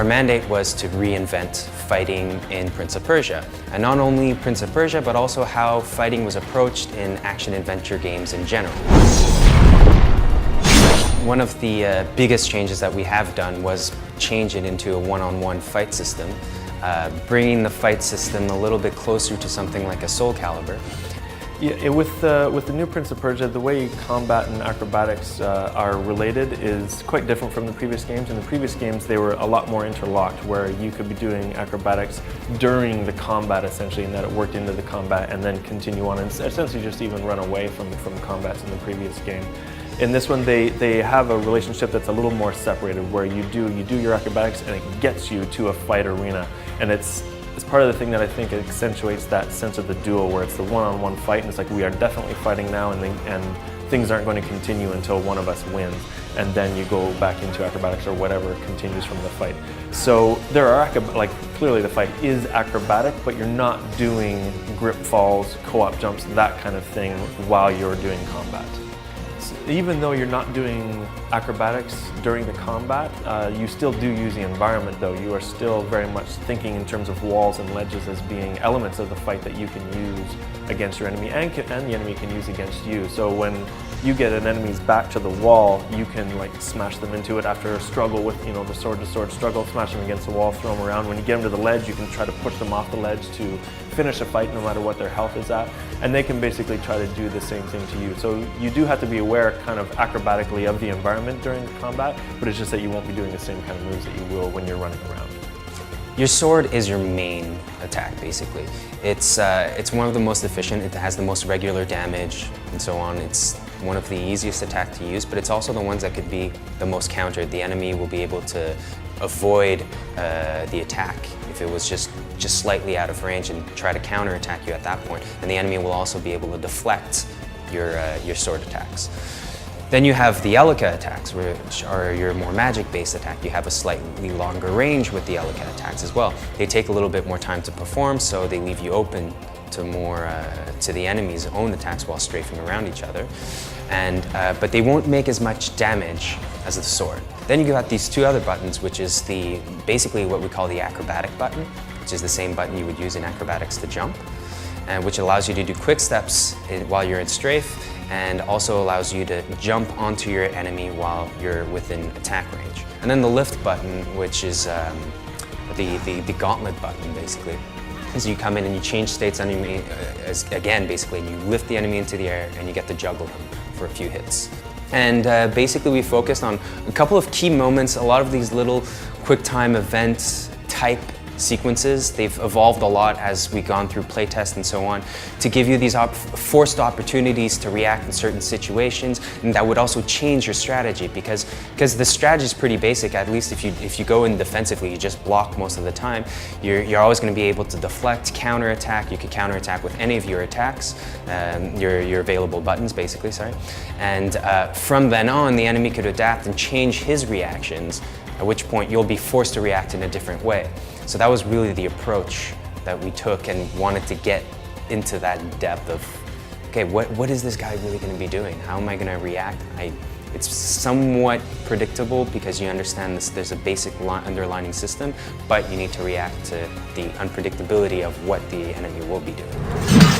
mandate was to reinvent fighting in Prince of Persia. And not only Prince of Persia, but also how fighting was approached in action-adventure games in general. One of the biggest changes that we have done was change it into a one-on-one fight system, bringing the fight system a little bit closer to something like a Soul Calibur. Yeah, with the new Prince of Persia, the way combat and acrobatics are related is quite different from the previous games. In the previous games, they were a lot more interlocked, where you could be doing acrobatics during the combat, essentially, and that it worked into the combat and then continue on and essentially just even run away from combats in the previous game. In this one, they have a relationship that's a little more separated, where you do your acrobatics and it gets you to a fight arena, and it's part of the thing that I think accentuates that sense of the duel, where it's the one-on-one fight, and it's like we are definitely fighting now, and things aren't going to continue until one of us wins, and then you go back into acrobatics or whatever continues from the fight. So there are clearly the fight is acrobatic, but you're not doing grip falls, co-op jumps, that kind of thing while you're doing combat. Even though you're not doing acrobatics during the combat, you still do use the environment though. You are still very much thinking in terms of walls and ledges as being elements of the fight that you can use against your enemy and the enemy can use against you. So when you get an enemy's back to the wall, you can smash them into it after a struggle with the sword-to-sword struggle, smash them against the wall, throw them around. When you get them to the ledge, you can try to push them off the ledge to finish a fight no matter what their health is at, and they can basically try to do the same thing to you. So you do have to be aware kind of acrobatically of the environment during the combat, but it's just that you won't be doing the same kind of moves that you will when you're running around. Your sword is your main attack, basically. It's one of the most efficient, it has the most regular damage, and so on. It's one of the easiest attacks to use, but it's also the ones that could be the most countered. The enemy will be able to avoid the attack if it was just slightly out of range and try to counterattack you at that point. And the enemy will also be able to deflect your sword attacks. Then you have the Elika attacks, which are your more magic-based attack. You have a slightly longer range with the Elika attacks as well. They take a little bit more time to perform, so they leave you open to to the enemy's own attacks while strafing around each other. But they won't make as much damage as the sword. Then you got these two other buttons, which is basically what we call the acrobatic button, which is the same button you would use in acrobatics to jump, and which allows you to do quick steps while you're in strafe, and also allows you to jump onto your enemy while you're within attack range. And then the lift button, which is the gauntlet button, basically. So you come in and you change states enemy again, basically, and you lift the enemy into the air and you get to juggle them for a few hits. And basically we focused on a couple of key moments, a lot of these little quick time event type sequences. They've evolved a lot as we've gone through playtest and so on, to give you these forced opportunities to react in certain situations, and that would also change your strategy, because the strategy is pretty basic. At least if you go in defensively, you just block most of the time. You're always going to be able to deflect, counterattack. You could counterattack with any of your attacks, your available buttons, basically. Sorry, and from then on, the enemy could adapt and change his reactions, at which point you'll be forced to react in a different way. So that was really the approach that we took, and wanted to get into that depth of, okay, what is this guy really going to be doing? How am I going to react? It's somewhat predictable because you understand there's a basic underlining system, but you need to react to the unpredictability of what the enemy will be doing.